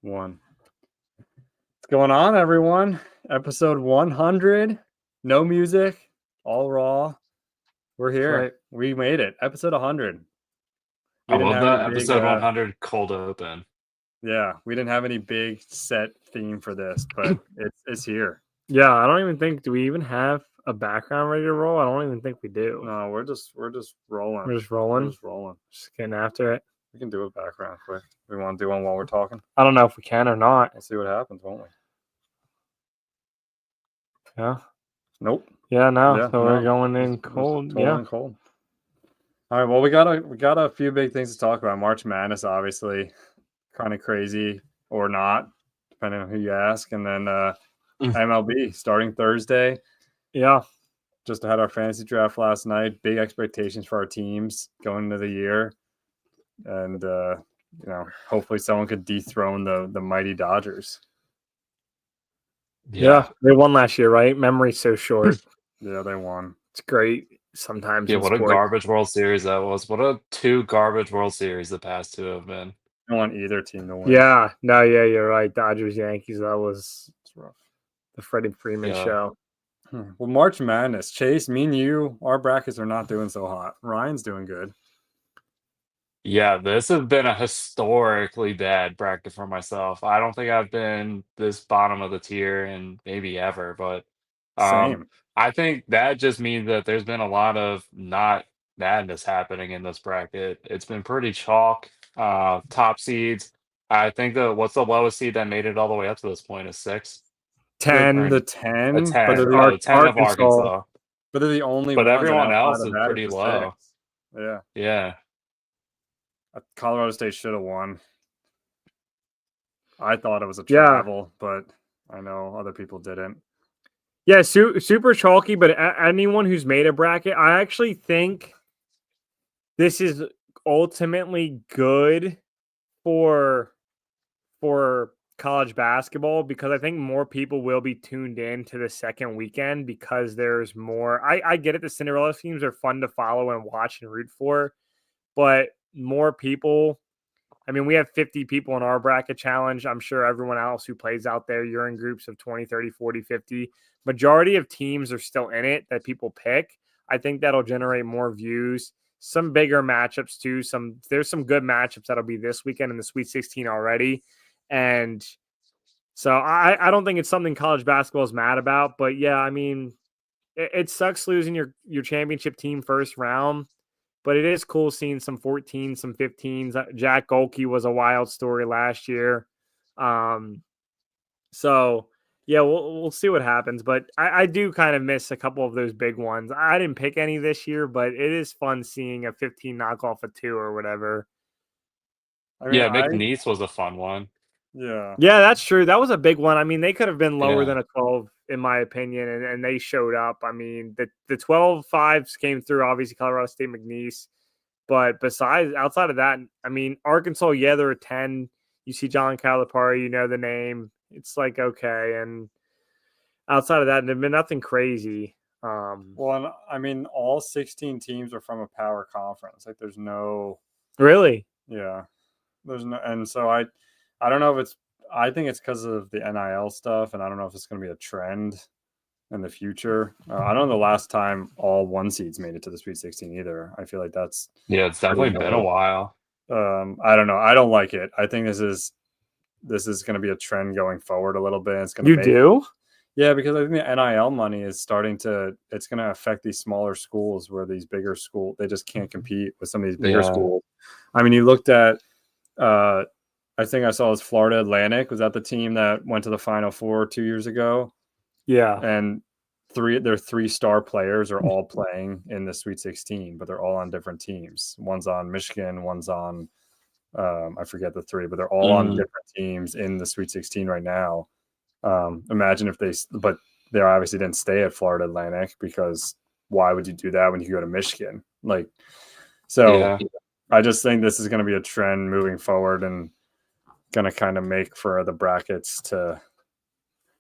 One. What's going on, everyone? Episode 100. No music, all raw. We're here. Right. We made it. Episode 100. I love that any big, episode 100 cold open. Yeah, we didn't have any big set theme for this, but it's here. Yeah, I don't even think. Do we even have a background ready to roll? I don't even think we do. No, we're just rolling. We're just rolling. We're just rolling. Just getting after it. We can do a background quick. We want to do one while we're talking. I don't know if we can or not. We'll see what happens, won't we? Yeah. Nope. Yeah. No. Yeah, So no. we're going in cold. Totally Yeah. cold. All right. Well, we got a few big things to talk about. March Madness, obviously, kind of crazy or not, depending on who you ask. And then MLB starting Thursday. Yeah. Just had our fantasy draft last night. Big expectations for our teams going into the year, and hopefully someone could dethrone the mighty Dodgers. Yeah. They won last year, right? Memory's so short. Yeah, they won. It's great sometimes. Yeah, in what a sports. garbage World Series that was. What a two garbage World Series the past two have been. I don't want either team to win. Yeah. No. Yeah. You're right. Dodgers, Yankees. That was rough. The Freddie Freeman show. Well, March Madness, Chase, me and you, our brackets are not doing so hot. Ryan's doing good. Yeah, this has been a historically bad bracket for myself. I don't think I've been this bottom of the tier in maybe ever, but Same. I think that just means that there's been a lot of not madness happening in this bracket. It's been pretty chalk. Top seeds. I think what's the lowest seed that made it all the way up to this point is 6. 10. The 10. A 10. But they're The 10 of Arkansas. But they're the only But ones. everyone else outside is of that pretty it's low. 6. Yeah. Yeah. Colorado State should have won. I thought it was a travel, but I know other people didn't. Yeah, super chalky, but anyone who's made a bracket, I actually think this is ultimately good for college basketball because I think more people will be tuned in to the second weekend because there's more. I get it. The Cinderella teams are fun to follow and watch and root for, but more people. I mean, we have 50 people in our bracket challenge. I'm sure everyone else who plays out there, you're in groups of 20, 30, 40, 50. Majority of teams are still in it that people pick. I think that'll generate more views. Some bigger matchups too. There's some good matchups that'll be this weekend in the Sweet 16 already. And so I don't think it's something college basketball is mad about. But yeah, I mean, it sucks losing your championship team first round. But it is cool seeing some 14s, some 15s. Jack Golke was a wild story last year. So, yeah, we'll see what happens. But I do kind of miss a couple of those big ones. I didn't pick any this year, but it is fun seeing a 15 knock off a 2 or whatever. I mean, McNeese was a fun one. Yeah. Yeah, that's true. That was a big one. I mean, they could have been lower than a 12, in my opinion, and they showed up. I mean, the 12-5s came through, obviously, Colorado State, McNeese. But outside of that, I mean, Arkansas, yeah, they're a 10. You see John Calipari, you know the name. It's like, okay. And outside of that, there's been nothing crazy. Well, I mean, all 16 teams are from a power conference. Like, there's no... Really? Yeah. There's no... And so I don't know if it's... I think it's because of the NIL stuff, and I don't know if it's going to be a trend in the future. I don't know the last time all 1 seeds made it to the Sweet 16 either. I feel like that's... Yeah, it's definitely been a while. I don't know. I don't like it. I think this is going to be a trend going forward a little bit. It's going to do? Yeah, because I think the NIL money is starting to... It's going to affect these smaller schools where these bigger schools, they just can't compete with some of these bigger schools. I mean, you looked at... I think I saw as Florida Atlantic. Was that the team that went to the Final Four 2 years ago? Yeah. And their 3-star players are all playing in the Sweet 16, but they're all on different teams. One's on Michigan, one's on I forget the 3, but they're all on different teams in the Sweet 16 right now. Imagine if but they obviously didn't stay at Florida Atlantic because why would you do that when you go to Michigan? Like, so I just think this is going to be a trend moving forward and going to kind of make for the brackets to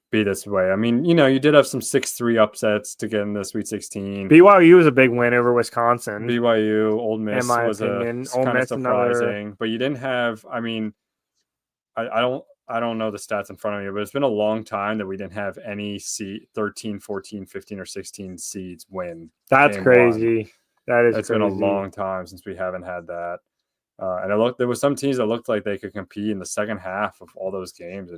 be this way. I mean, you did have some 6-3 upsets to get in the Sweet 16. BYU was a big win over Wisconsin. BYU, Ole Miss was opinion. kind of surprising, but you didn't have. I mean, I don't. I don't know the stats in front of me, but it's been a long time that we didn't have any 13, 14, 15, or 16 seeds win. That's crazy. That is It's crazy. been a long time since we haven't had that. And there was some teams that looked like they could compete in the second half of all those games.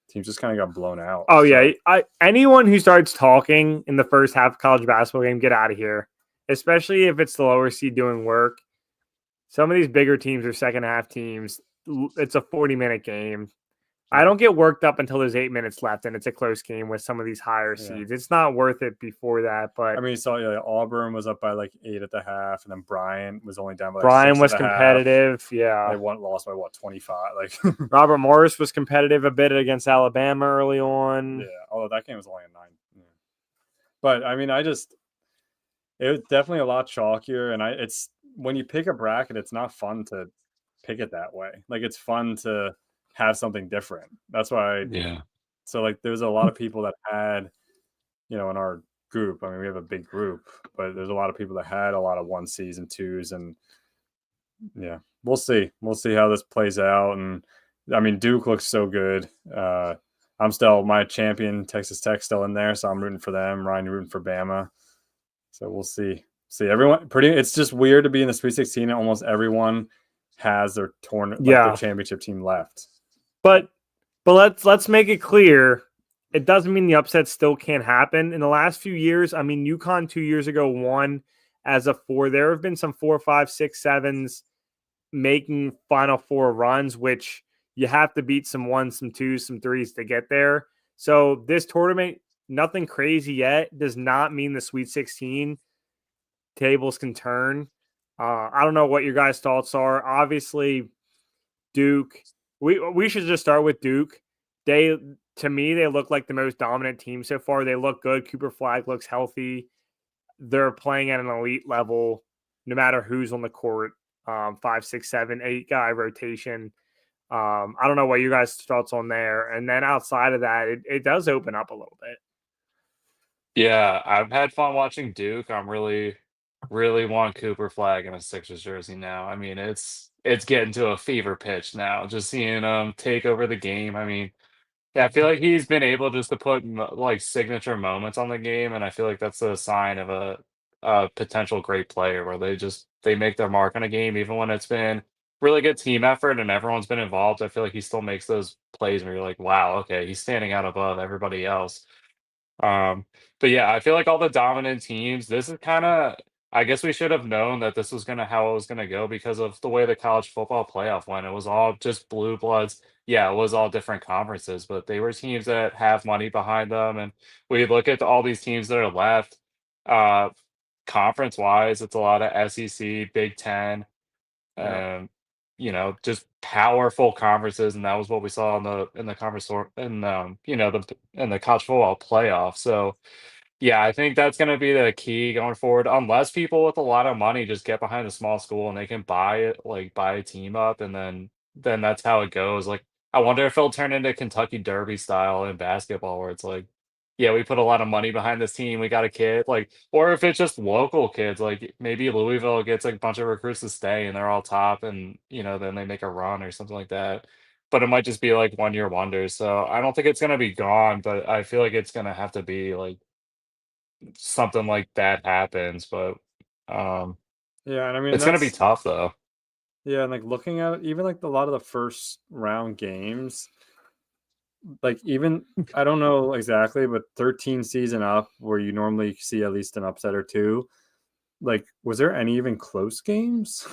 Teams just kind of got blown out. Oh, yeah. Anyone who starts talking in the first half of college basketball game, get out of here, especially if it's the lower seed doing work. Some of these bigger teams are second half teams. It's a 40-minute game. I don't get worked up until there's 8 minutes left and it's a close game with some of these higher seeds. It's not worth it before that. But I mean, Auburn was up by like 8 at the half, and then Bryant was only down by Bryant 6 was at the competitive. half. Yeah. They lost by 25. Like Robert Morris was competitive a bit against Alabama early on. Yeah, although that game was only a 9. Yeah. But I mean, it was definitely a lot chalkier, and it's when you pick a bracket, it's not fun to pick it that way. Like it's fun to have something different. That's why. So like, there's a lot of people that had, in our group. I mean, we have a big group, but there's a lot of people that had a lot of 1 Cs and 2s, and yeah, we'll see. We'll see how this plays out. And I mean, Duke looks so good. I'm still my champion, Texas Tech, still in there, so I'm rooting for them. Ryan, you're rooting for Bama. So we'll see. Everyone it's just weird to be in the Sweet 16 and almost everyone has their their championship team left. But let's make it clear, it doesn't mean the upset still can't happen. In the last few years, I mean, UConn 2 years ago won as a 4. There have been some 4, 5, 6, 7s making Final Four runs, which you have to beat some 1s, some 2s, some 3s to get there. So this tournament, nothing crazy yet, does not mean the Sweet 16 tables can turn. I don't know what your guys' thoughts are. Obviously, Duke. We should just start with Duke. To me, they look like the most dominant team so far. They look good. Cooper Flagg looks healthy. They're playing at an elite level, no matter who's on the court. 5, 6, 7, 8 guy rotation. I don't know what you guys' thoughts on there. And then outside of that, it does open up a little bit. Yeah, I've had fun watching Duke. I'm really want Cooper Flagg in a Sixers jersey now. I mean, it's getting to a fever pitch now. Just seeing him take over the game. I mean, yeah, I feel like he's been able just to put like signature moments on the game, and I feel like that's a sign of a potential great player where they make their mark on a game, even when it's been really good team effort and everyone's been involved. I feel like he still makes those plays where you're like, wow, okay, he's standing out above everybody else. But yeah, I feel like all the dominant teams, this is kind of, I guess we should have known that this was how it was gonna go because of the way the college football playoff went. It was all just blue bloods. Yeah, it was all different conferences, but they were teams that have money behind them. And we look at all these teams that are left, uh, conference wise, it's a lot of SEC, Big Ten, Yeah. just powerful conferences, and that was what we saw in the conference in the college football playoff. So yeah, I think that's gonna be the key going forward, unless people with a lot of money just get behind a small school and they can buy it, like buy a team up, and then that's how it goes. Like, I wonder if it'll turn into Kentucky Derby style in basketball, where it's like, yeah, we put a lot of money behind this team, we got a kid, like, or if it's just local kids, like maybe Louisville gets like a bunch of recruits to stay and they're all top, and then they make a run or something like that. But it might just be like 1-year wonders. So I don't think it's gonna be gone, but I feel like it's gonna have to be like something like that happens, but, Yeah, and I mean it's gonna be tough, though. yeah, and like looking at it, even like a lot of the first round games, like even I don't know exactly, but 13 season up where you normally see at least an upset or two. Like, was there any even close games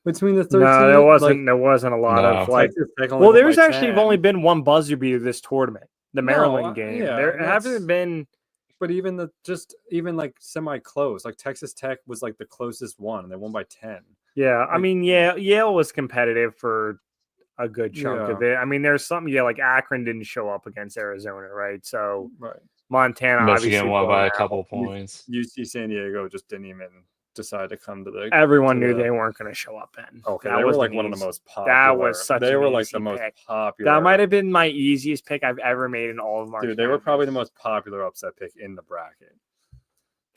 between the 13? No, there wasn't. There wasn't a lot No. of like. Texas Tech only Well, won there's by actually 10. only been one buzzer beater this tournament, the Maryland game. Yeah, There haven't been. But even like semi close, like Texas Tech was like the closest one, and they won by 10. Yeah, Like, I mean, Yale was competitive for a good chunk of it. I mean, there's something. Yeah, like Akron didn't show up against Arizona, right? So right. Montana obviously Michigan won by a out. couple points. UC San Diego just didn't even decide to come to the. Everyone knew they weren't going to show up in. Okay, that they was were like one of the most popular. That was such. They were like easy the most pick. popular. That might have been my easiest pick I've ever made in all of March. Dude, they were probably the most popular upset pick in the bracket.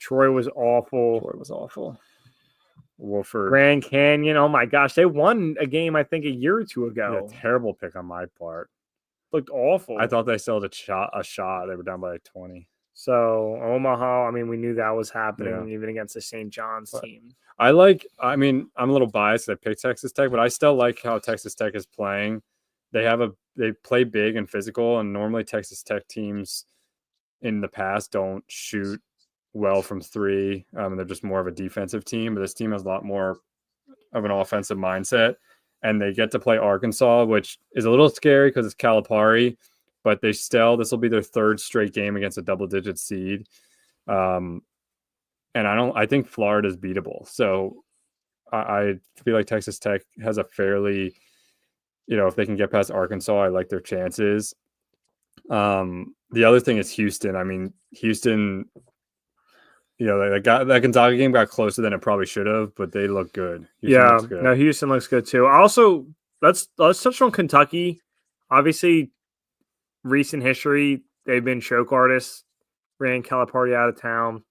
Troy was awful. Wolford. Grand Canyon. Oh my gosh, they won a game I think a year or two ago. Yeah, terrible pick on my part. Looked awful. I thought they still had a shot. They were down by like 20. So Omaha, I mean, we knew that was happening even against the St. John's team. I'm a little biased. I picked Texas Tech, but I still like how Texas Tech is playing. They play big and physical, and normally Texas Tech teams in the past don't shoot well from three. They're just more of a defensive team, but this team has a lot more of an offensive mindset, and they get to play Arkansas, which is a little scary because it's Calipari, but this will be their third straight game against a double-digit seed. And I think Florida is beatable. So I feel like Texas Tech has a fairly, if they can get past Arkansas, I like their chances. The other thing is Houston. I mean, Houston, that Gonzaga game got closer than it probably should have, but they look good. Looks good. No, Houston looks good too. Also, let's touch on Kentucky. Obviously, recent history, they've been choke artists, ran Calipari out of town.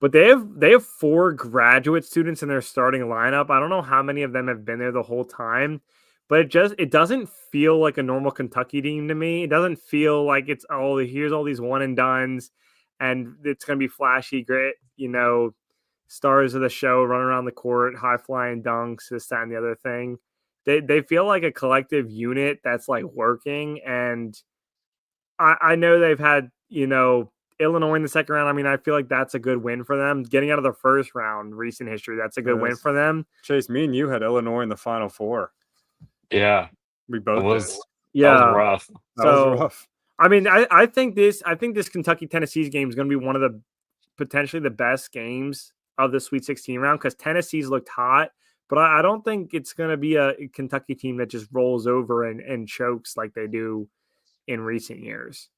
But they have 4 graduate students in their starting lineup. I don't know how many of them have been there the whole time, but it doesn't feel like a normal Kentucky team to me. It doesn't feel like here's all these one and dones, and it's going to be flashy, great, stars of the show running around the court, high flying dunks, this, that, and the other thing. They feel like a collective unit that's like working, and I know they've had Illinois in the second round. I mean, I feel like that's a good win for them. Getting out of the first round, recent history, that's a good win for them. Chase, me and you had Illinois in the Final Four. Yeah, we both did. Yeah, that was rough. That was rough. I mean, I think this Kentucky Tennessee game is going to be one of the potentially the best games of the Sweet 16 round because Tennessee's looked hot, but I don't think it's going to be a Kentucky team that just rolls over and chokes like they do in recent years.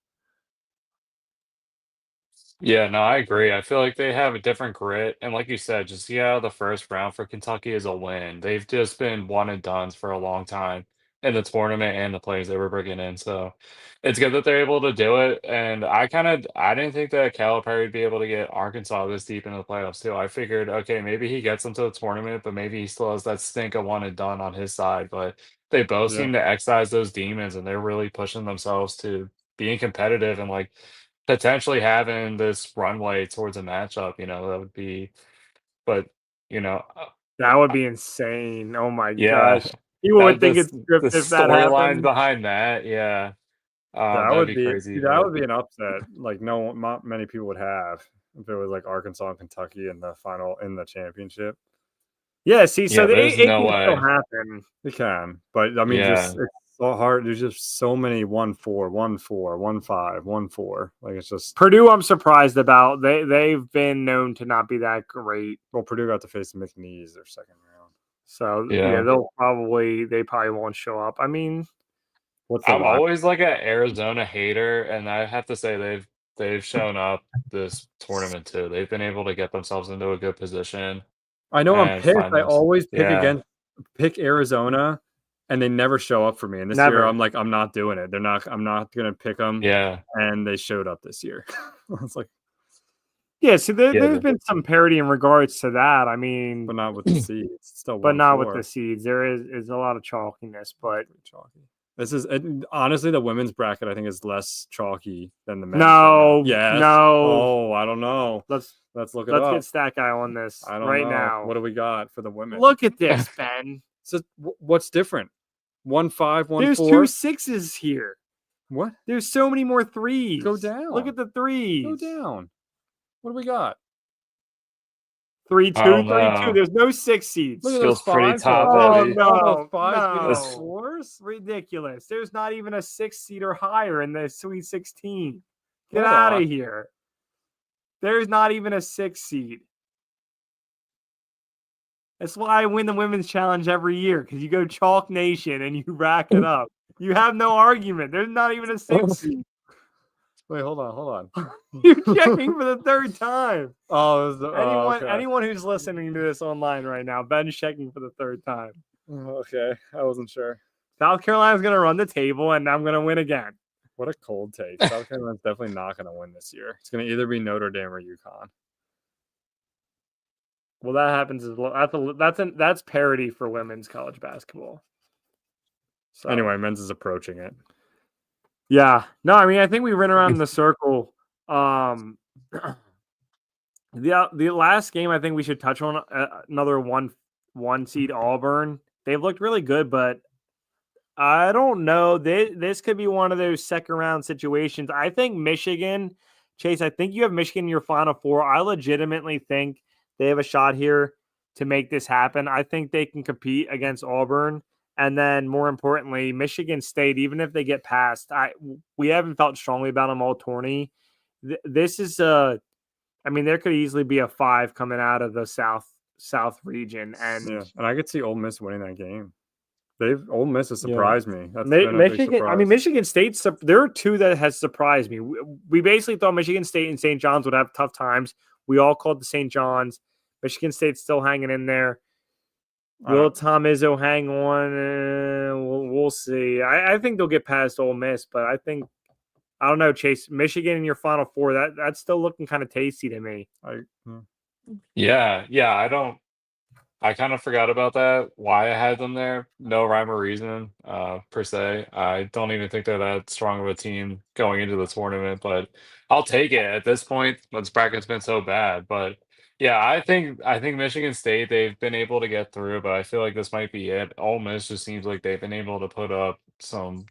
Yeah, no, I agree. I feel like they have a different grit. And like you said, just see how the first round for Kentucky is a win. They've just been one and dones for a long time in the tournament and the players they were bringing in. So it's good that they're able to do it. And I didn't think that Calipari would be able to get Arkansas this deep into the playoffs too. I figured, okay, maybe he gets them to the tournament, but maybe he still has that stink of one and done on his side. But they both seem to excise those demons, and they're really pushing themselves to being competitive and like potentially having this runway towards a matchup, that would be, but that would be insane. Oh my yeah, gosh, people would think it's scripted the if that storylines happened. behind that. Yeah, that would be crazy. That would be an upset. Like not many people would have if it was like Arkansas and Kentucky in the championship. Yeah, see, so there's it no can way. still happen. It can, but I mean, just it's so hard. There's just so many 1-4, 1-4, 1-5, 1-4. Like it's just Purdue. I'm surprised about. They've been known to not be that great. Well, Purdue got to face the McNeese their second round, so they probably won't show up. I mean, I'm always like an Arizona hater, and I have to say they've shown up this tournament too. They've been able to get themselves into a good position. I know I'm pissed. I always pick Arizona, and they never show up for me. And this year, I'm like, I'm not doing it. I'm not going to pick them. Yeah. And they showed up this year. I was like, yeah. See, there's been some parity in regards to that. I mean, but not with the seeds. Still, but not with the seeds. There is a lot of chalkiness, but chalky. This is honestly the women's bracket. I think is less chalky than the men's. No, yes. No. Oh, I don't know. Let's look it up. Let's get Stat Guy on this now. What do we got for the women? Look at this, Ben. So what's different? 1-5, 1-4. There's 2 6s here. What? There's so many more 3s. Go down. Look at the 3s. Go down. What do we got? 3-2, 3-2. There's no 6 seeds. Look at those pretty top heavy. No, no. 4s? Ridiculous. There's not even a 6 seed or higher in the Sweet 16. Get out of here. There's not even a 6 seed. That's why I win the women's challenge every year, because you go Chalk Nation and you rack it up. You have no argument. There's not even a 6 seed. Wait, hold on. You're checking for the third time. Oh, anyone who's listening to this online right now, Ben's checking for the third time. Okay, I wasn't sure. South Carolina's going to run the table, and I'm going to win again. What a cold take. South Carolina's definitely not going to win this year. It's going to either be Notre Dame or UConn. Well, that happens as well. That's parity for women's college basketball. So Anyway, men's is approaching it. yeah, no, I mean I think we ran around in the circle. The last game I think we should touch on another one seed Auburn. They've looked really good, but I don't know. This could be one of those second round situations. I think Michigan, Chase. I think you have Michigan in your Final Four. I legitimately think they have a shot here to make this happen. I think they can compete against Auburn. And then, more importantly, Michigan State, even if they get past, we haven't felt strongly about them all tourney. This is a, I mean, there could easily be a 5 coming out of the South region, and I could see Ole Miss winning that game. Ole Miss has surprised me. That's Michigan. I mean, Michigan State. There are 2 that has surprised me. We basically thought Michigan State and St. John's would have tough times. We all called the St. John's. Michigan State's still hanging in there. Will Tom Izzo hang on? We'll see. I think they'll get past Ole Miss, but I don't know, Chase. Michigan in your Final Four, that's still looking kind of tasty to me. Yeah. I kind of forgot about that. Why I had them there, no rhyme or reason per se. I don't even think they're that strong of a team going into the tournament, but I'll take it at this point. This bracket's been so bad, but yeah, I think Michigan State, they've been able to get through, but I feel like this might be it. Ole Miss just seems like they've been able to put up some.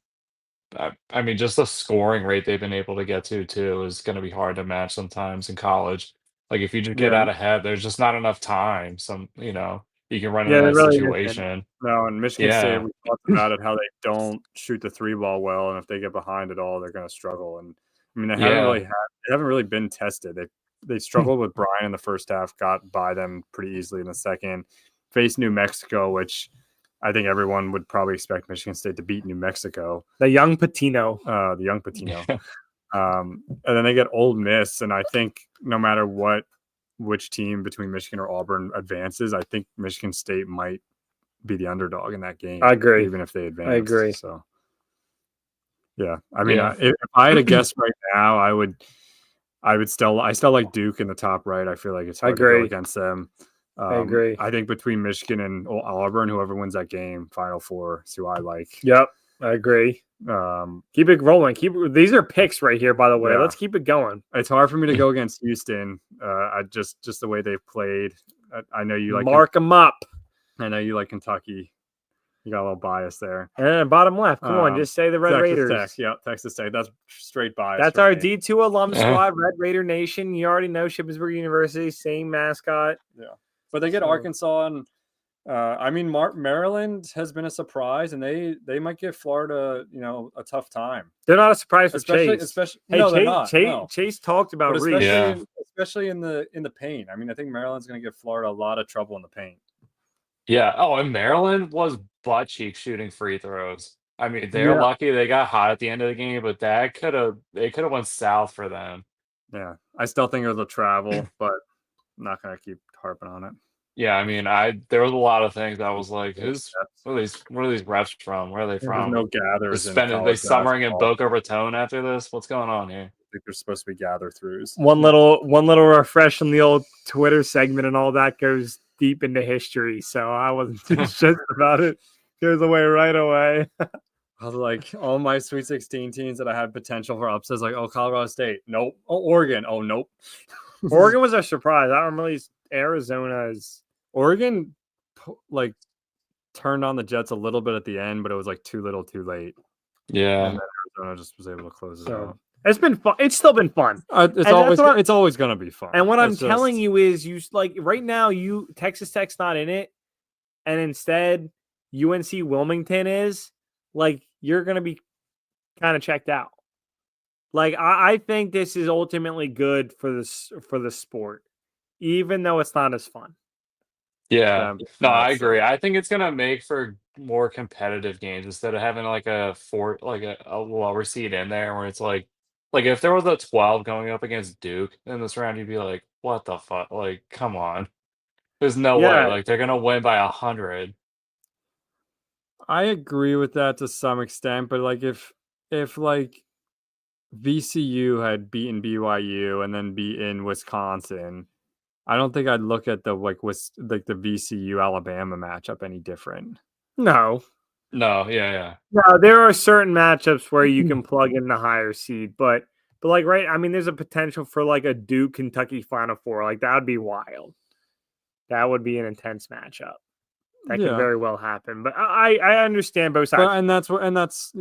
I mean, just the scoring rate they've been able to get to too is going to be hard to match sometimes in college. Like if you just get out ahead, there's just not enough time. You can run into that really situation. No, and Michigan State, we talked about it, how they don't shoot the 3 ball well, and if they get behind at all, they're going to struggle. And I mean, they haven't really been tested. They struggled with Brian in the first half, got by them pretty easily in the second. Faced New Mexico, which I think everyone would probably expect Michigan State to beat New Mexico. The young Patino. And then they get Ole Miss, and I think no matter which team between Michigan or Auburn advances, I think Michigan State might be the underdog in that game. I agree. Even if they advance. I agree. So, yeah. I mean, if I had to guess right now, I still like Duke in the top right. I feel like it's hard to go against them. I agree. I think between Michigan and Auburn, whoever wins that game, Final Four, is who I like. Yep, I agree. Keep it rolling. These are picks right here, by the way. Let's keep it going. It's hard for me to go against Houston. I just the way they've played. I know you like mark them up. I know you like Kentucky. You got a little bias there. And bottom left. Come on, just say the Red Raiders. Texas Tech. That's straight bias. That's our D2 alum squad, Red Raider Nation. You already know Shippensburg University, same mascot. Yeah, but they get Arkansas and. I mean, Maryland has been a surprise, and they might give Florida, a tough time. They're not a surprise for Chase. Especially, they're not. Chase talked about especially in the paint. I mean, I think Maryland's going to give Florida a lot of trouble in the paint. Yeah. Oh, and Maryland was butt cheek shooting free throws. I mean, they're lucky they got hot at the end of the game, but they could have went south for them. Yeah, I still think it'll travel, but I'm not going to keep harping on it. Yeah, I mean, there was a lot of things I was like, where are these refs from? Where are they from? There's no gathers. Are they summering in Boca Raton after this? What's going on here? I think there's supposed to be gather throughs. One little refresh on the old Twitter segment, and all that goes deep into history. So I wasn't too stressed about it. Goes away right away. I was like, all my Sweet 16 teams that I had potential for upsets, like, Colorado State, nope. Oregon, nope. Oregon was a surprise. I don't really. Arizona's. Oregon, turned on the Jets a little bit at the end, but it was too little, too late. Yeah, and then Arizona just was able to close it out. It's been fun. It's still been fun. It's always going to be fun. And what I'm telling you is, right now, Texas Tech's not in it, and instead UNC Wilmington is. You're going to be kind of checked out. I think this is ultimately good for the sport, even though it's not as fun. Yeah, no, I agree. I think it's gonna make for more competitive games instead of having a lower seed in there where it's like if there was a 12 going up against Duke in this round, you'd be like, what the fuck? Come on. There's no way. They're gonna win by 100. I agree with that to some extent, but if VCU had beaten BYU and then beaten Wisconsin, I don't think I'd look at the with the VCU Alabama matchup any different. No. No, yeah. No, there are certain matchups where you can plug in the higher seed, but like right, I mean, there's a potential for like a Duke Kentucky Final Four. Like that would be wild. That would be an intense matchup. That could very well happen. But I understand both sides. But, and that's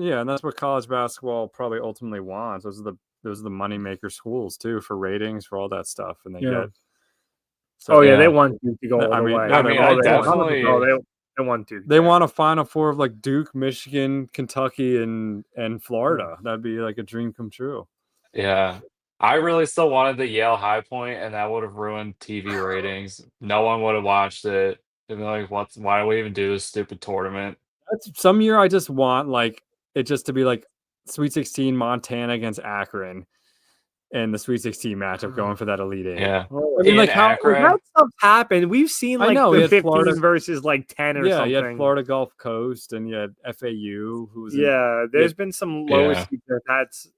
what college basketball probably ultimately wants. Those are the moneymaker schools too, for ratings, for all that stuff, and they get. So, they want Duke to go all the way. I definitely. They want Duke. They want a Final Four of like Duke, Michigan, Kentucky, and Florida. That'd be like a dream come true. Yeah. I really still wanted the Yale High Point, and that would have ruined TV ratings. No one would have watched it. They'd be like, why do we even do this stupid tournament? Some year I just want like it just to be like Sweet 16 Montana against Akron and the Sweet 16 matchup going for that Elite Eight. Yeah. I mean, like how that stuff happened. We've seen like the 15 Florida versus like 10 or something. You had Florida Gulf Coast and you had FAU who was there's been some lower seeds that had some.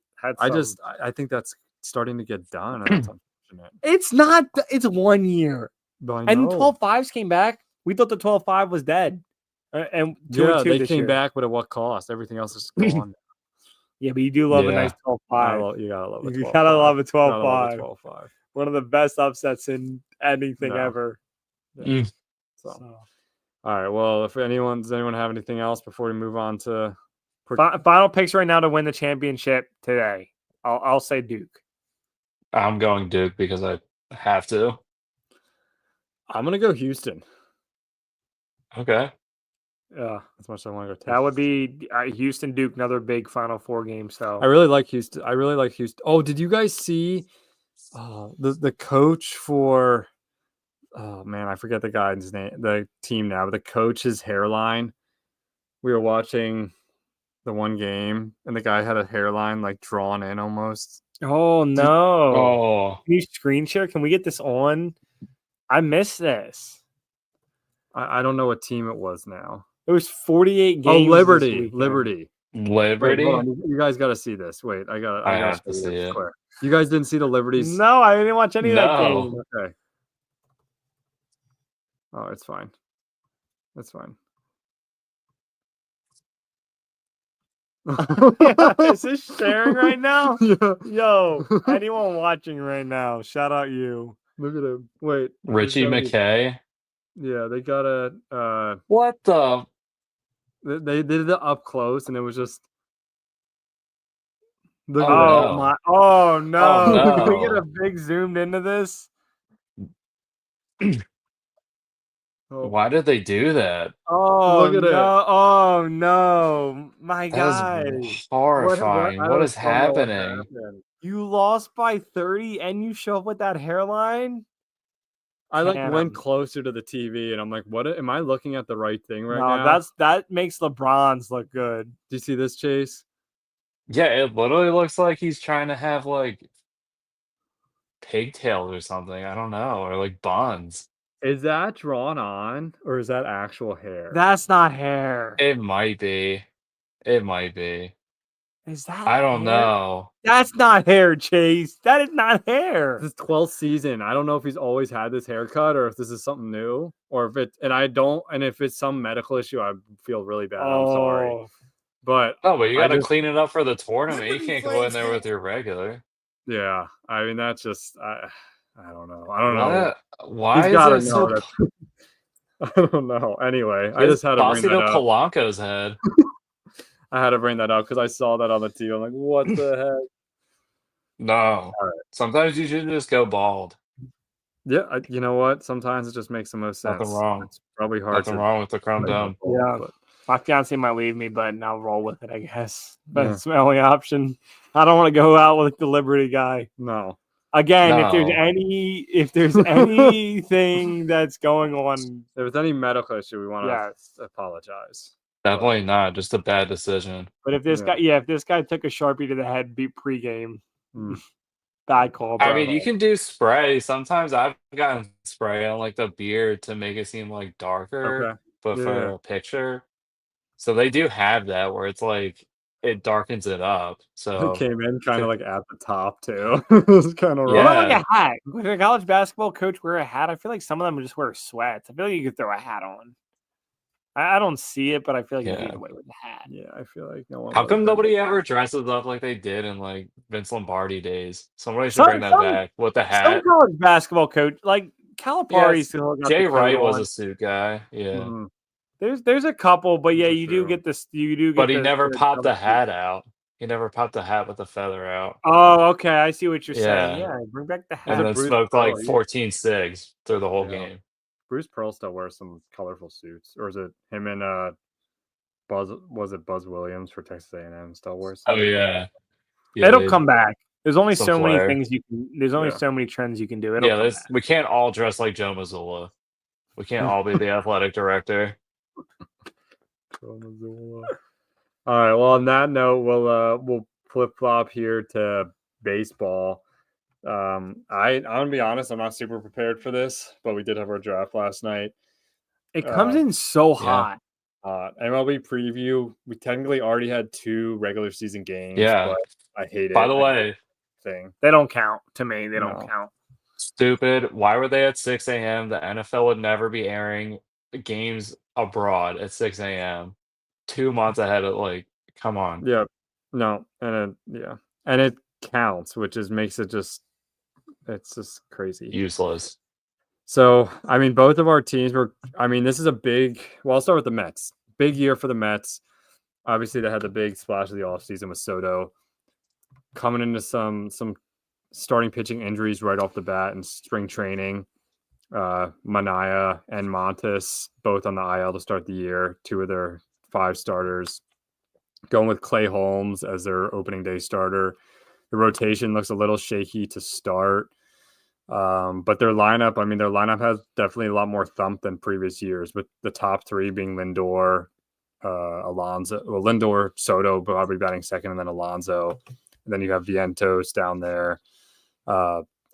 I think that's starting to get done. And that's unfortunate. It's not. It's 1 year. And 12-5s came back. We thought the 12-5 was dead. And they came back, but at what cost? Everything else is gone. Yeah, but you do love a nice 12-5. You gotta love it. You gotta love a 12-5. One of the best upsets in anything ever. Yeah. So, all right. Well, does anyone have anything else before we move on to final picks right now to win the championship today? I'll say Duke. I'm going Duke because I have to. I'm gonna go Houston. Okay. Yeah, as much as I want to go. That would be Houston Duke, another big Final Four game. So I really like Houston. Oh, did you guys see the coach for? Oh man, I forget the guy's name. The team now, but the coach's hairline. We were watching the one game, and the guy had a hairline like drawn in almost. Oh no! Oh, can you screen share? Can we get this on? I missed this. I don't know what team it was now. It was 48 games. Oh, Liberty. Wait, you guys got to see this. Wait, I have to see it. You guys didn't see the Liberties? No, I didn't watch any of that game. Okay. Oh, it's fine. That's fine. Is this sharing right now? Yeah. Yo, anyone watching right now, shout out you. Look at him. Wait. Richie McKay. Yeah, they got a what the they did it up close and it was just no. Can we get a big zoomed into this? Why did they do that? Oh, look at it. Oh no, my God. That's horrifying. What is happening? You lost by 30 and you show up with that hairline? I went closer to the TV and I'm like, what am I looking at the right thing now? That makes LeBron's look good. Do you see this, Chase? Yeah, it literally looks like he's trying to have like pigtails or something. I don't know, or like buns. Is that drawn on or is that actual hair? That's not hair. It might be. Is that I don't know. That's not hair, Chase. That is not hair. This is 12th season. I don't know if he's always had this haircut or if this is something new or if it's some medical issue, I feel really bad. I'm sorry. But you got to clean it up for the tournament. You can't go in there with your regular. Yeah. I mean, that's just I don't know. I don't know. Why is it so I don't know. Anyway, I just had to bring that up. Polanco's head. I had to bring that up because I saw that on the TV. I'm like, what the heck? No. Right. Sometimes you should just go bald. Yeah, you know what? Sometimes it just makes the most sense. Nothing wrong. It's probably hard. Nothing wrong with the chrome dome. Yeah. But my fiance might leave me, but I'll roll with it, I guess. But it's my only option. I don't want to go out with the Liberty guy. No. Again, if there's anything that's going on, if there's any medical issue, we want to apologize. Definitely not. Just a bad decision. But if this guy took a Sharpie to the head pregame, bad call. Bro. I mean, you can do spray. Sometimes I've gotten spray on like the beard to make it seem like darker, but for a picture. So they do have that where it's like it darkens it up. It So came in kind of like at the top too. It was kind of What about Yeah. like a hat? Would a college basketball coach wear a hat? I feel like some of them would just wear sweats. I feel like you could throw a hat on. I don't see it, but I feel like you could Yeah. get away with a hat. Yeah, I feel like no one How wears come that. nobody ever dresses up like they did in like Vince Lombardi days? Somebody should Some bring that some back with the some hat. college basketball coach like Calipari Yes, still got the Jay coat Wright was on. a suit guy. Yeah. Mhm, There's a couple, but yeah, that's you do true. get this. You do But get he never the popped the jumpsuit. hat out. He never popped the hat with the feather out. Oh, okay. I see what you're saying. Yeah. Yeah, bring back the And Was it hat. then Bruce smoked like Pearl? 14 cigs through the whole Yeah, game. Bruce Pearl still wears some colorful suits, or is it him and Buzz? Was it Buzz Williams for Texas A&M? Still wears Oh some. yeah. Yeah, It'll they come back. There's only some so many flair. things you can. There's only Yeah. so many trends you can do. It'll Yeah, come this back. we can't all dress like Joe Mazzulla. We can't all be the athletic director. All right. Well, on that note, we'll flip flop here to baseball. I'm gonna be honest, I'm not super prepared for this, but we did have our draft last night. It comes in so hot. MLB preview. We technically already had 2 regular season games, Yeah. but I hate it. By the way, thing. They don't count to me. They don't No. count. stupid. Why were they at 6 a.m.? The NFL would never be airing games abroad at 6 a.m. 2 months ahead of come on. Yeah. No. And it counts, which makes it it's just crazy. Useless. So, I mean, both of our teams this is a big, well, I'll start with the Mets. Big year for the Mets. Obviously, they had the big splash of the offseason with Soto coming into some starting pitching injuries right off the bat in spring training. Manaya and Montes both on the IL to start the year, 2 of their 5 starters. Going with Clay Holmes as their opening day starter. The rotation looks a little shaky to start. But their lineup has definitely a lot more thump than previous years, with the top 3 being Lindor, Alonso. Well, Lindor, Soto probably batting second, and then Alonso. And then you have Vientos down there.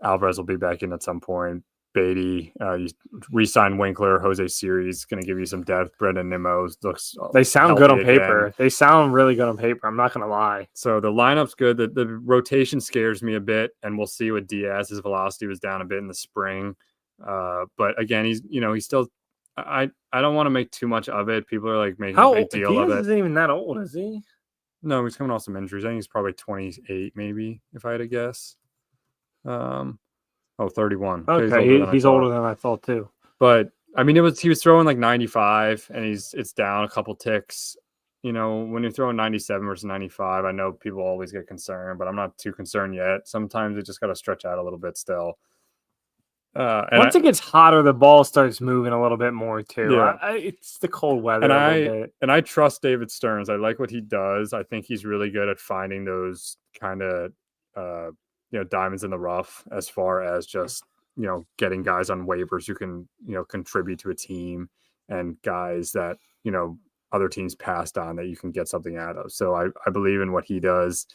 Alvarez will be back in at some point. Beatty, you re-sign Winkler, Jose Siri's going to give you some depth. Brendan Nimmo looks. They sound good on healthy paper. again. They sound really good on paper. I'm not gonna lie. So the lineup's good. The rotation scares me a bit, and we'll see what Diaz. His velocity was down a bit in the spring, but again, he's still. I don't want to make too much of it. People are like making a big deal Diaz of it. isn't even that old, is he? No, he's coming off some injuries. I think he's probably 28, maybe, if I had to guess. 31. Okay, he's older than I thought too. But I mean, he was throwing like 95, and it's down a couple ticks. You know, when you're throwing 97 versus 95, I know people always get concerned, but I'm not too concerned yet. Sometimes it just got to stretch out a little bit still. Once it gets hotter, the ball starts moving a little bit more too. Yeah. It's the cold weather a little bit. And I trust David Stearns. I like what he does. I think he's really good at finding those kind of diamonds in the rough, as far as just getting guys on waivers who can contribute to a team, and guys that other teams passed on that you can get something out of. So I believe in what he does.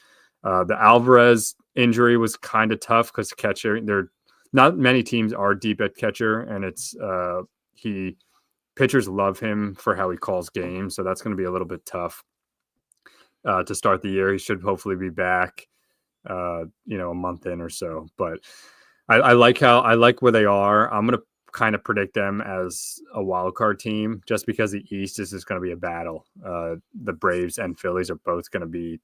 The Alvarez injury was kind of tough because catcher, not many teams are deep at catcher, and it's pitchers love him for how he calls games. So that's going to be a little bit tough to start the year. He should hopefully be back a month in or so. But I like where they are. I'm going to kind of predict them as a wild card team, just because the East is just going to be a battle. The Braves and Phillies are both going to be,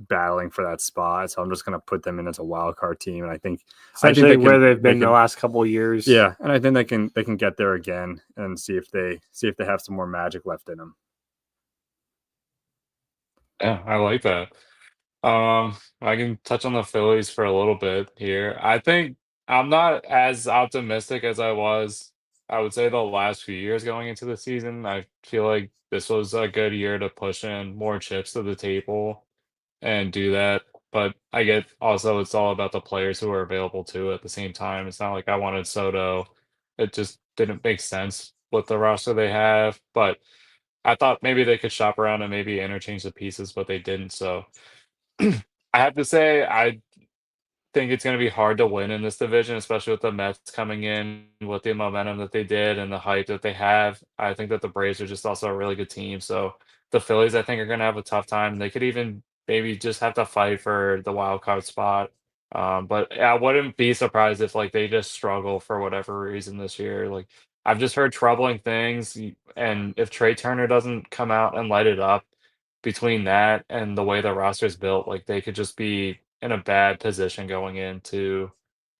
battling for that spot. So I'm just going to put them in as a wild card team. And I think where they've been the last couple of years. Yeah. And I think they can get there again and see if they have some more magic left in them. Yeah, I like that. I can touch on the Phillies for a little bit here. I think I'm not as optimistic as I was, I would say, the last few years going into the season. I feel like this was a good year to push in more chips to the table and do that. But I get also it's all about the players who are available too at the same time. It's not like I wanted Soto. It just didn't make sense with the roster they have. But I thought maybe they could shop around and maybe interchange the pieces, but they didn't. So I have to say, I think it's going to be hard to win in this division, especially with the Mets coming in with the momentum that they did and the hype that they have. I think that the Braves are just also a really good team. So the Phillies, I think, are going to have a tough time. They could even maybe just have to fight for the wild card spot. But I wouldn't be surprised if like they just struggle for whatever reason this year. Like I've just heard troubling things, and if Trey Turner doesn't come out and light it up, between that and the way the roster is built, like they could just be in a bad position going into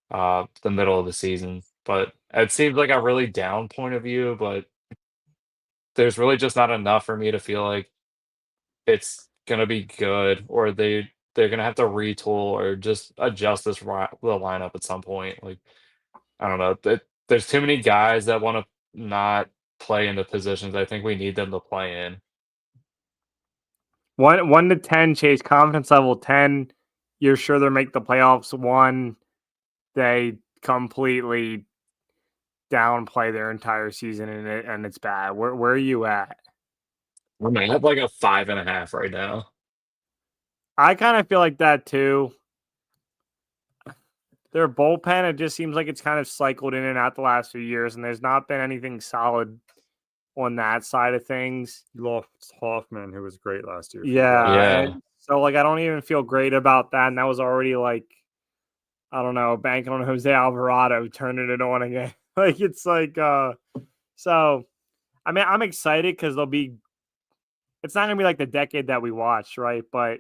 the middle of the season. But it seems like a really down point of view, but there's really just not enough for me to feel like it's gonna be good, or they're gonna have to retool or just adjust the lineup at some point. Like I don't know, there's too many guys that want to not play in the positions I think we need them to play in. 1 to 10, Chase, confidence level 10. You're sure they'll make the playoffs. 1, they completely downplay their entire season and it's bad. Where are you at? I mean, I have like a 5.5 right now. I kind of feel like that too. Their bullpen, it just seems like it's kind of cycled in and out the last few years, and there's not been anything solid on that side of things. You lost Hoffman, who was great last year. Yeah. Yeah. So like I don't even feel great about that. And that was already like, I don't know, banking on Jose Alvarado turning it on again. Like it's like so I mean I'm excited because it's not gonna be like the decade that we watched, right? But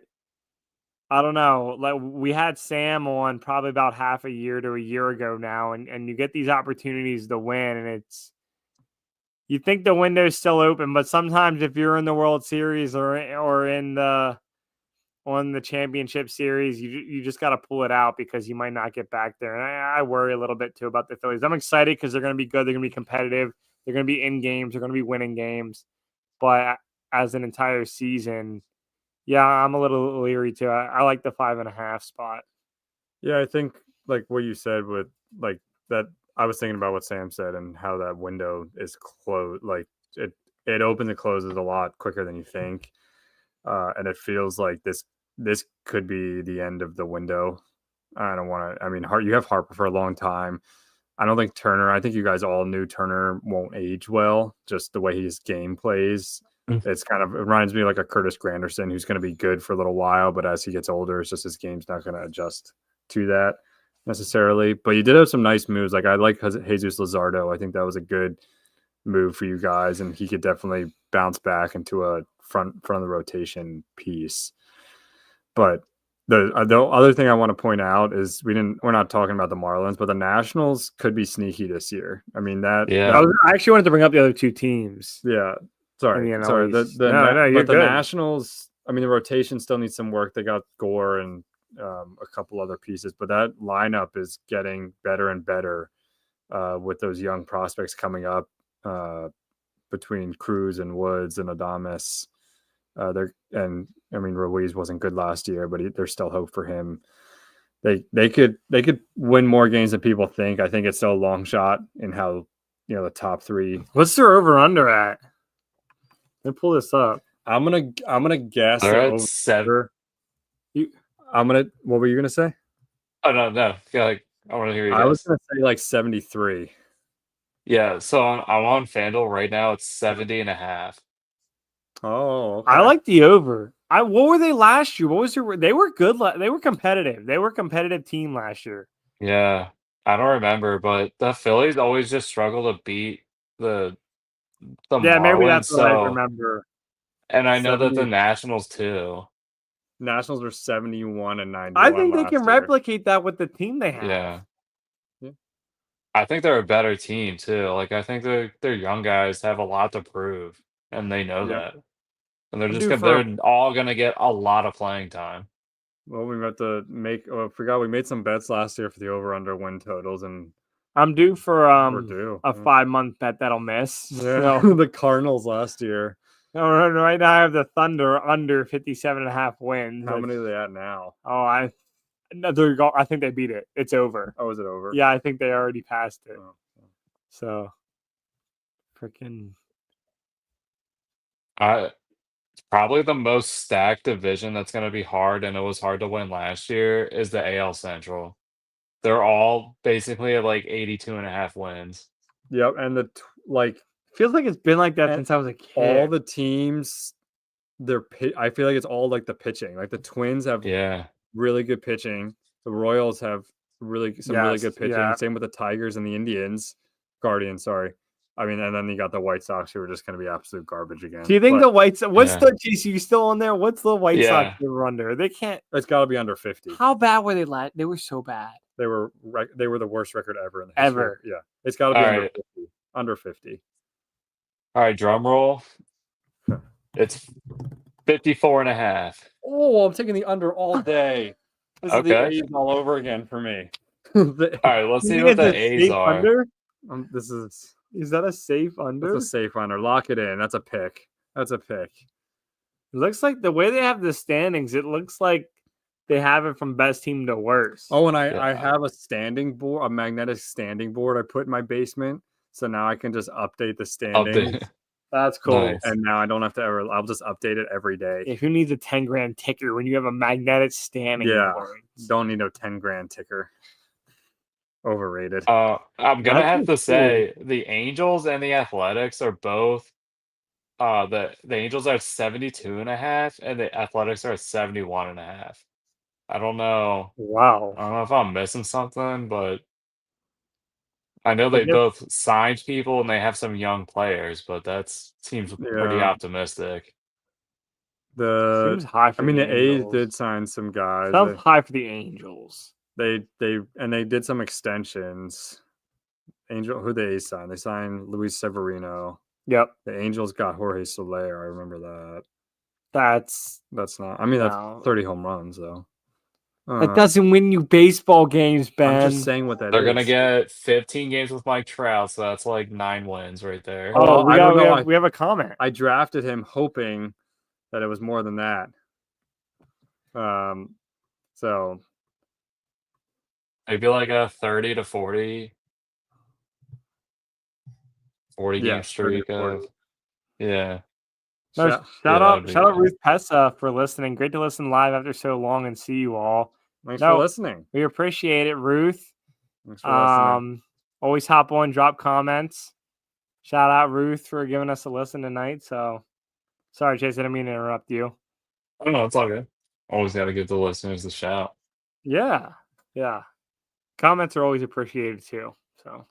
I don't know. Like we had Sam on probably about half a year to a year ago now, and you get these opportunities to win, and you think the window's still open, but sometimes if you're in the World Series or in on the championship series, you just got to pull it out because you might not get back there. And I worry a little bit too about the Phillies. I'm excited because they're going to be good. They're going to be competitive. They're going to be in games. They're going to be winning games. But as an entire season, yeah, I'm a little leery too. I like the 5.5 spot. Yeah, I think like what you said with like that. I was thinking about what Sam said and how that window is closed. Like it opens and closes a lot quicker than you think, and it feels like this could be the end of the window. I don't want to. I mean, you have Harper for a long time. I don't think Turner. I think you guys all knew Turner won't age well. Just the way his game plays, it reminds me like a Curtis Granderson, who's going to be good for a little while, but as he gets older, it's just his game's not going to adjust to that necessarily. But you did have some nice moves. Like I like Jesus Luzardo. I think that was a good move for you guys, and he could definitely bounce back into a front of the rotation piece. But the other thing I want to point out is we're not talking about the Marlins, but the Nationals could be sneaky this year. I mean Yeah. I actually wanted to bring up the other two teams. Yeah. Sorry. In the Sorry. NL The good. Nationals, I mean, the rotation still needs some work. They got Gore and a couple other pieces, but that lineup is getting better and better with those young prospects coming up between Cruz and Woods and Adames. Ruiz wasn't good last year, but there's still hope for him. They could win more games than people think. I think it's still a long shot in how the top three. What's their over under at? Let me pull this up. I'm gonna guess. They're at 7. What were you gonna say? Oh no. Yeah, I want to hear you guys. I was gonna say like 73. Yeah, so I'm on FanDuel right now. It's 70.5. Oh, okay. I like the over. What were they last year? What was they were good. They were competitive. They were a competitive team last year. Yeah, I don't remember, but the Phillies always just struggle to beat the Yeah, maybe Marlins. that's what I remember. And I know that the Nationals too. Nationals were 71 and 91. I think they can replicate that with the team they have. Yeah. I think they're a better team too. Like I think their young guys have a lot to prove, and they know that. And they're all gonna get a lot of playing time. Well, we got to make. Oh, I forgot we made some bets last year for the over/under win totals, and I'm due for a 5-month bet that'll miss. Yeah, So. The Cardinals last year. Right now I have the Thunder under 57.5 wins. How many are they at now? Oh, I think they beat it. It's over. Oh, is it over? Yeah, I think they already passed it. Oh. So, freaking. Probably the most stacked division that's going to be hard, and it was hard to win last year, is the AL Central. They're all basically at like 82.5 wins. Yep, and feels like it's been like that since I was a kid. All the teams I feel like it's all like the pitching. Like the Twins have really good pitching. The Royals have really good pitching. Yeah. Same with the Tigers and the Guardians. Sorry, I mean, and then you got the White Sox who are just going to be absolute garbage again. Do you think the White Sox? What's the GC still on there? What's the White Sox under? They can't. It's got to be under 50. How bad were they They were so bad. They were the worst record ever in the history. Ever. Yeah, it's got to be under 50. Under 50. All right, drum roll. It's 54.5. Oh, I'm taking the under all day. This is the A's all over again for me. All right, let's see what the A's are. Under? Is that a safe under? That's a safe under. Lock it in. That's a pick. It looks like the way they have the standings, it looks like they have it from best team to worst. Oh, and I have a standing board, a magnetic standing board I put in my basement. So now I can just update the standings. That's cool. Nice. And now I don't have to I'll just update it every day. If you need the 10 grand ticker when you have a magnetic standing board. Don't need no 10 grand ticker. Overrated. I'm gonna have to say the Angels and the Athletics are both the Angels are at 72.5 and the Athletics are at 71.5. I don't know. Wow. I don't know if I'm missing something, but I know they both signed people and they have some young players, but that seems pretty optimistic. Seems high for the A's did sign some guys. Sounds high for the Angels. They did some extensions. Who the A's signed? They signed Luis Severino. Yep. The Angels got Jorge Soler. I remember that. That's not. I mean, that's 30 home runs though. That doesn't win you baseball games, Ben. I'm just saying what that They're gonna get 15 games with Mike Trout, so that's like 9 wins right there. Oh, we have a comment. I drafted him hoping that it was more than that. So maybe like a 30 to 40 game streak of Shout out Ruth Pessa for listening. Great to listen live after so long and see you all. Thanks for listening. We appreciate it, Ruth. Thanks for listening. Always hop on, drop comments. Shout out Ruth for giving us a listen tonight. So sorry, Chase, I didn't mean to interrupt you. Oh no, it's all good. Always got to give the listeners a shout. Yeah. Comments are always appreciated too. So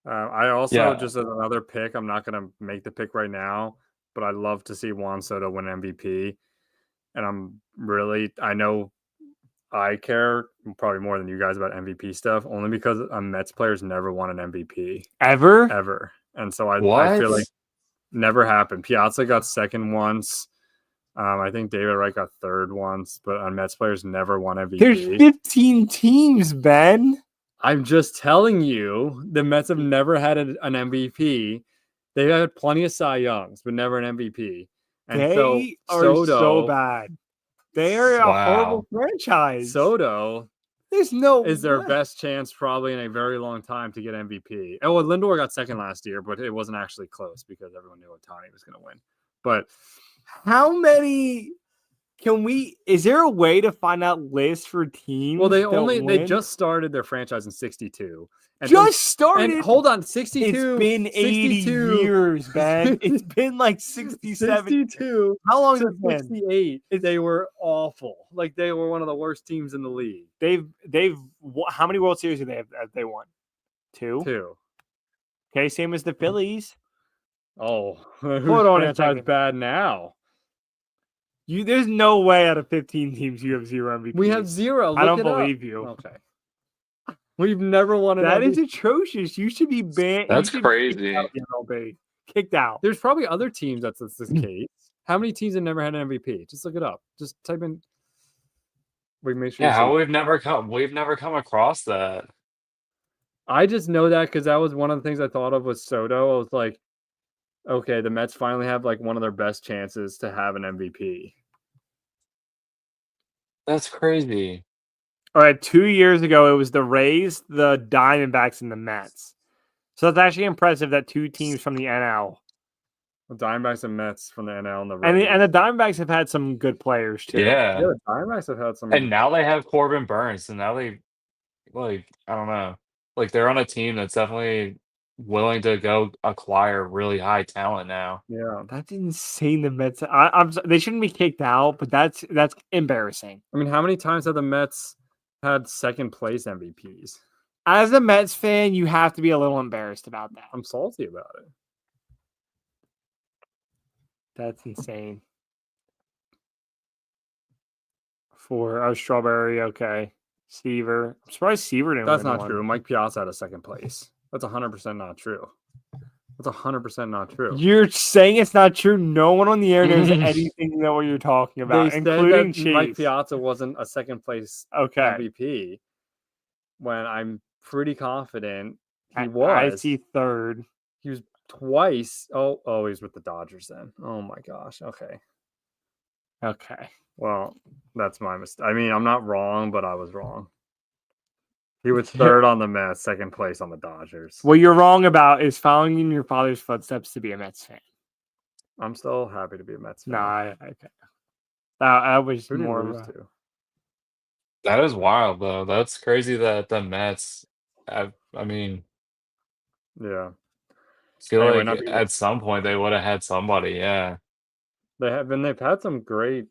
I also just as another pick. I'm not going to make the pick right now, but I'd love to see Juan Soto win MVP. And I know I care probably more than you guys about MVP stuff, only because Mets players never won an MVP. Ever. And so I feel like never happened. Piazza got second once. I think David Wright got third once, but Mets players never won MVP. There's 15 teams, Ben. I'm just telling you, the Mets have never had an MVP. They've had plenty of Cy Youngs, but never an MVP. And they are so bad. They are a horrible franchise. Soto is their best chance probably in a very long time to get MVP. Oh, well, Lindor got second last year, but it wasn't actually close because everyone knew Ohtani was going to win. But how many is there a way to find out lists for teams? Well, they just started their franchise in 62. And started. And hold on, 62. It's been 80 years, man. It's been like 67. 62. How long has it been? 68. They were awful. Like they were one of the worst teams in the league. They've how many World Series have they won? 2. 2. Okay, same as the Phillies. Oh, hold on a second. Bad now. There's no way out of 15 teams you have 0 MVP. We have 0. I don't believe you. Okay. We've never won an MVP. That is atrocious. You should be banned. That's crazy. Kicked out. There's probably other teams that's this case. How many teams have never had an MVP? Just look it up. Just type in. We make sure. Yeah, we've never come across that. I just know that because that was one of the things I thought of with Soto. I was like, okay, the Mets finally have like one of their best chances to have an MVP. That's crazy. All right, 2 years ago, it was the Rays, the Diamondbacks, and the Mets. So it's actually impressive that 2 teams from the NL. The Diamondbacks and Mets from the NL and the Rays. And the Diamondbacks have had some good players, too. Yeah, the Diamondbacks have had some. And now they have Corbin Burns, and now they, I don't know. They're on a team that's definitely willing to go acquire really high talent now. Yeah. That's insane. The Mets. They shouldn't be kicked out, but that's embarrassing. I mean, how many times have the Mets had second place MVPs? As a Mets fan, you have to be a little embarrassed about that. I'm salty about it. That's insane. For Strawberry, okay. Seaver. I'm surprised Seaver didn't That's win not one. true. Mike Piazza had a second place. That's 100% not true. That's 100% not true. You're saying it's not true. No one on the air knows anything about what you're talking about, They including said that Mike Chase. Piazza wasn't a second place MVP when I'm pretty confident he was. I see third. He was twice. Oh, he's with the Dodgers then. Oh my gosh. Okay. Well, that's my mistake. I mean, I'm not wrong, but I was wrong. He was third on the Mets, second place on the Dodgers. What you're wrong about is following in your father's footsteps to be a Mets fan. I'm still happy to be a Mets fan. No, I was Who did he more lose to? That is wild, though. That's crazy that the Mets. I mean, yeah. I feel Anyway, like at some point they would have had somebody. Yeah, they've had some great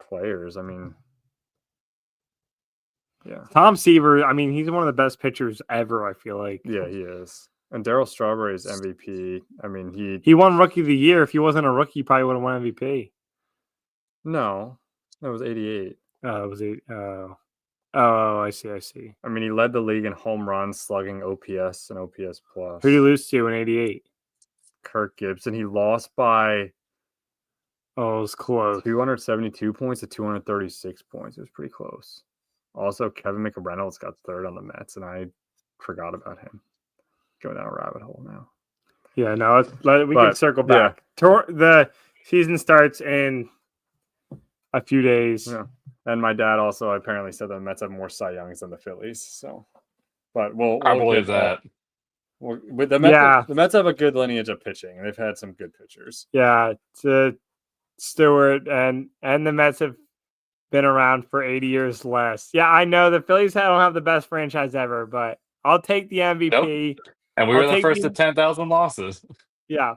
players. I mean, yeah. Tom Seaver. I mean, he's one of the best pitchers ever. I feel like. Yeah, he is. And Darryl Strawberry is MVP. I mean, he won Rookie of the Year. If he wasn't a rookie, he probably would have won MVP. No, that was 88. Was it? Oh, I see. I mean, he led the league in home runs, slugging, OPS, and OPS plus. Who did he lose to in 88? Kirk Gibson. He lost by. Oh, it was close. 272 points to 236 points. It was pretty close. Also, Kevin McReynolds got third on the Mets, and I forgot about him. Going down a rabbit hole now. Yeah, no, we can circle back. Yeah. The season starts in a few days. Yeah. And my dad also apparently said that the Mets have more Cy Youngs than the Phillies. So, but I believe that. The Mets have a good lineage of pitching, and they've had some good pitchers. Yeah, Stewart and the Mets have been around for 80 years less. Yeah, I know the Phillies don't have the best franchise ever, but I'll take the MVP. Nope. And we were the first to 10,000 losses. Yeah,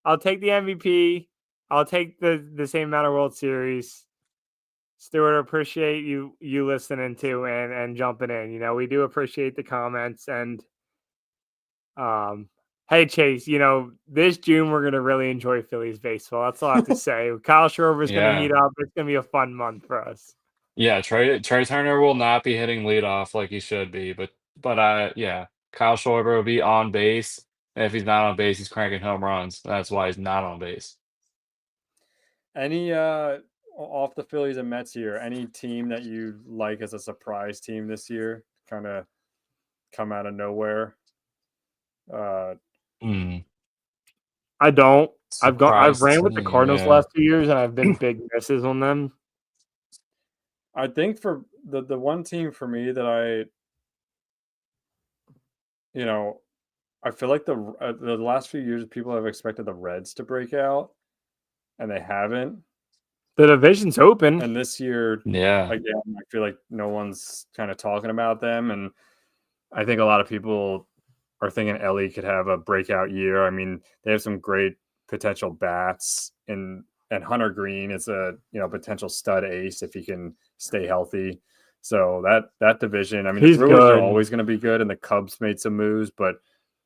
I'll take the MVP. I'll take the same amount of World Series. Stuart, appreciate you listening to and jumping in. You know, we do appreciate the comments. And hey, Chase, you know, this June we're going to really enjoy Phillies baseball. That's all I have to say. Kyle Schwarber's going to heat up. It's going to be a fun month for us. Yeah, Trey Turner will not be hitting leadoff like he should be, but Kyle Schwarber will be on base. And if he's not on base, he's cranking home runs. That's why he's not on base. Any off the Phillies and Mets here, any team that you like as a surprise team this year, kind of come out of nowhere? I don't. I've ran with the Cardinals last 2 years, and I've been big misses on them. I think for the one team for me that I feel like the last few years people have expected the Reds to break out, and they haven't. The division's open, and this year, again, I feel like no one's kind of talking about them, and I think a lot of people are thinking Ellie could have a breakout year. I mean, they have some great potential bats, and Hunter Green is a potential stud ace if he can stay healthy. So that division, I mean, the Brewers are always going to be good, and the Cubs made some moves, but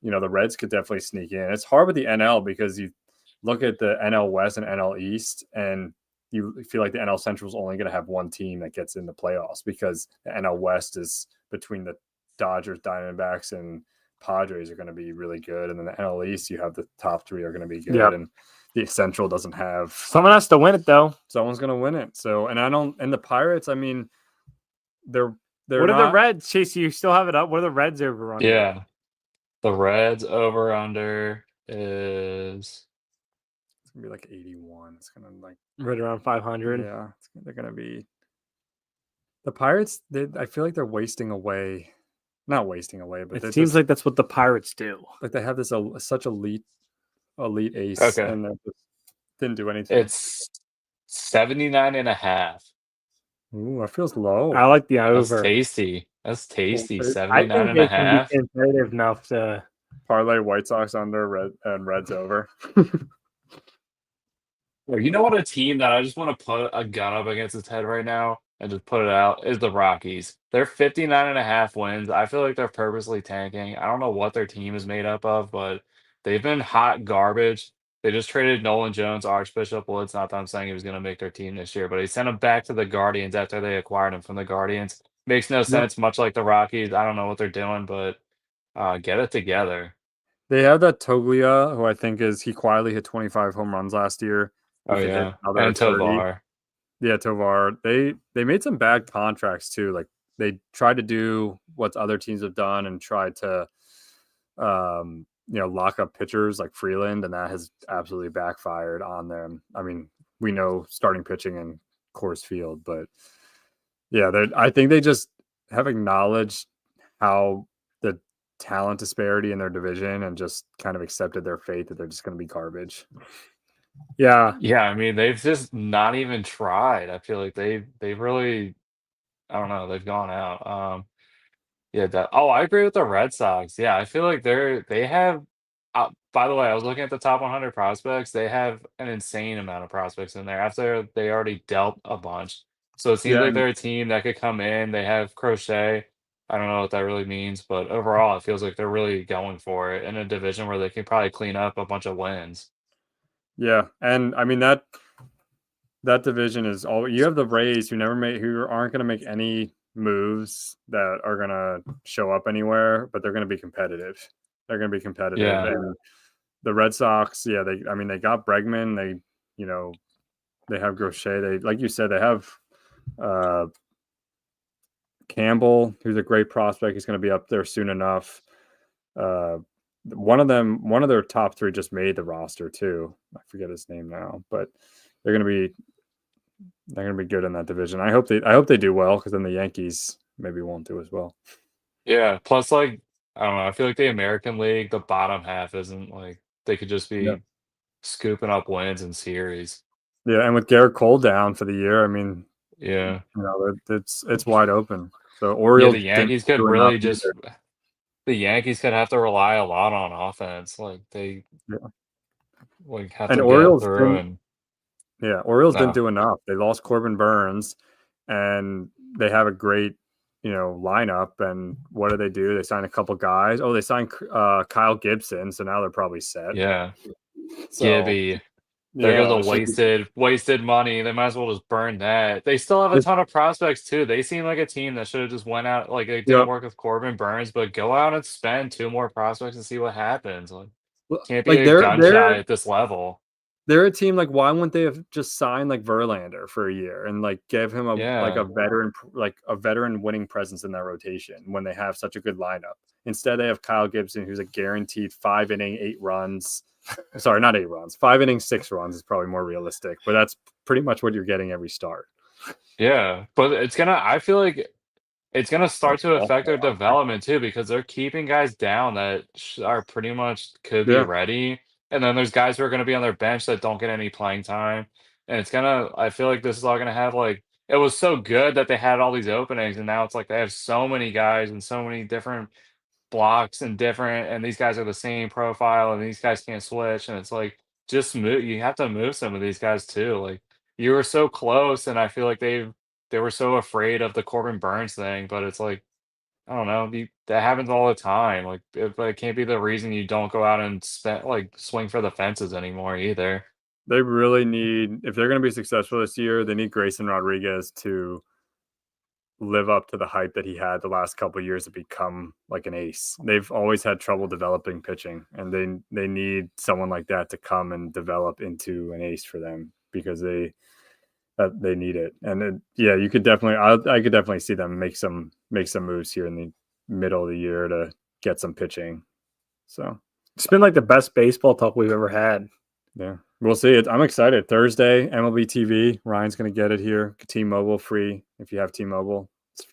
the Reds could definitely sneak in. It's hard with the NL because you look at the NL West and NL East, and you feel like the NL Central is only going to have one team that gets in the playoffs because the NL West is between the Dodgers, Diamondbacks, and Padres are going to be really good. And then the NL East, you have the top three are going to be good. Yep. And the Central doesn't have. Someone has to win it, though. Someone's going to win it. So, and the Pirates, I mean, they're what are the Reds? Chase, you still have it up. What are the Reds over under? Yeah. The Reds over under is. It's gonna be like 81. It's gonna like right around 500. Yeah, they're gonna be the Pirates. I feel like they're wasting away. Not wasting away, but it seems like that's what the Pirates do. Like they have this such elite ace, and they just didn't do anything. It's 79.5. Ooh, that feels low. I like the over. That's tasty. That's tasty. I 79 think and a they can be half. competitive enough to Parlay White Sox under and Reds over. Well, you know what, a team that I just want to put a gun up against its head right now and just put it out is the Rockies. They're 59 and a half wins. I feel like they're purposely tanking. I don't know what their team is made up of, but they've been hot garbage. They just traded Nolan Jones, Archbishop Woods. Not that I'm saying he was going to make their team this year, but he sent him back to the Guardians after they acquired him from the Guardians. Makes no Yep. sense, much like the Rockies. I don't know what they're doing, but get it together. They have that Toglia, who I think he quietly hit 25 home runs last year. He Oh, could hit yeah. another And 30. Tovar. Yeah, Tovar. They made some bad contracts too. Like they tried to do what other teams have done and tried to lock up pitchers like Freeland, and that has absolutely backfired on them. I mean, we know starting pitching in Coors Field, but yeah, I think they just have acknowledged how the talent disparity in their division and just kind of accepted their fate that they're just going to be garbage. yeah. Yeah, I mean, they've just not even tried. I feel like they've really, I don't know, they've gone out. Yeah, I agree with the Red Sox. Yeah, I feel like they have by the way, I was looking at the top 100 prospects. They have an insane amount of prospects in there after they already dealt a bunch. So it seems Yeah, like and they're a team that could come in. They have Crochet. I don't know what that really means, but overall, it feels like they're really going for it in a division where they can probably clean up a bunch of wins. yeah, and I mean that division is all you have the Rays who aren't going to make any moves that are going to show up anywhere, but they're going to be competitive. They're going to be competitive, Yeah. and the Red Sox, yeah, they got Bregman, they have Gaucher, they like you said, they have uh, Campbell, who's a great prospect. He's going to be up there soon enough. One of their top three just made the roster too. I forget his name now, but they're going to be good in that division. I hope they do well, because then the Yankees maybe won't do as well. Yeah, plus, like, I don't know, I feel like the American League, the bottom half isn't like they could just Yeah, be scooping up wins in series. yeah, and with Garrett Cole down for the year, I mean, Yeah. it's wide open. The Yeah, Orioles didn't do enough either. The Yankees could have to rely a lot on offense. Like they Yeah. like have And to get through and Orioles didn't no. do enough. They lost Corbin Burns, and they have a great, lineup. And what do? They signed a couple guys. Oh, they signed Kyle Gibson, so now they're probably set. Yeah. So Gibby. There goes yeah, a it should be. wasted money. They might as well just burn that. They still have a ton of prospects too. They seem like a team that should have just went out like it didn't Yep. work with Corbin Burns, but go out and spend two more prospects and see what happens. Like can't be Like a they're gun shy they're at this level. they're a team, like, why wouldn't they have just signed like Verlander for a year and like give him a Yeah. veteran winning presence in that rotation when they have such a good lineup? Instead, they have Kyle Gibson, who's a guaranteed 5 inning, 8 runs. Sorry, not 8 runs. 5 inning, 6 runs is probably more realistic, but that's pretty much what you're getting every start. Yeah. But I feel like it's gonna start to affect their development too because they're keeping guys down that are pretty much could be Yeah, ready, and then there's guys who are gonna be on their bench that don't get any playing time, and I feel like this is all gonna have like it was so good that they had all these openings, and now it's like they have so many guys and so many different blocks and these guys are the same profile and these guys can't switch, and it's like just move. You have to move some of these guys too. Like you were so close, and I feel like they were so afraid of the Corbin Burns thing, but it's like, I don't know, that happens all the time. Like, but it can't be the reason you don't go out and swing for the fences anymore either. they really need, if they're going to be successful this year, they need Grayson Rodriguez to live up to the hype that he had the last couple of years to become like an ace. They've always had trouble developing pitching, and they need someone like that to come and develop into an ace for them, because they need it. And yeah, you could definitely I could definitely see them make some moves here in the middle of the year to get some pitching. So It's been like the best baseball talk we've ever had. yeah, we'll see it. I'm excited. Thursday, MLB TV. Ryan's gonna get it here. T-Mobile free if you have T-Mobile. It's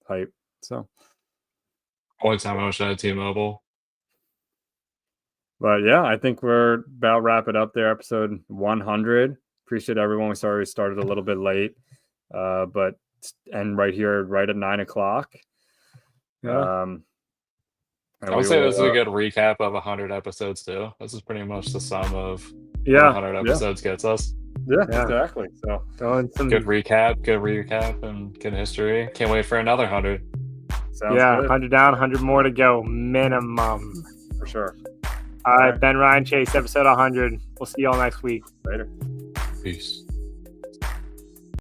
hype. So, Only time I wish I had T-Mobile. but yeah, I think we're about wrap it up there. Episode 100. Appreciate everyone. We started a little bit late, but end right here, right at 9 o'clock. Yeah. I would say this is a good recap of 100 episodes too. This is pretty much the sum of what 100 episodes gets us. Yeah, exactly. So good recap, and good history. Can't wait for another 100. Sounds good. 100 down, 100 more to go, minimum. For sure. All right, Ben Ryan Chase, episode 100. We'll see y'all next week. Later. Peace.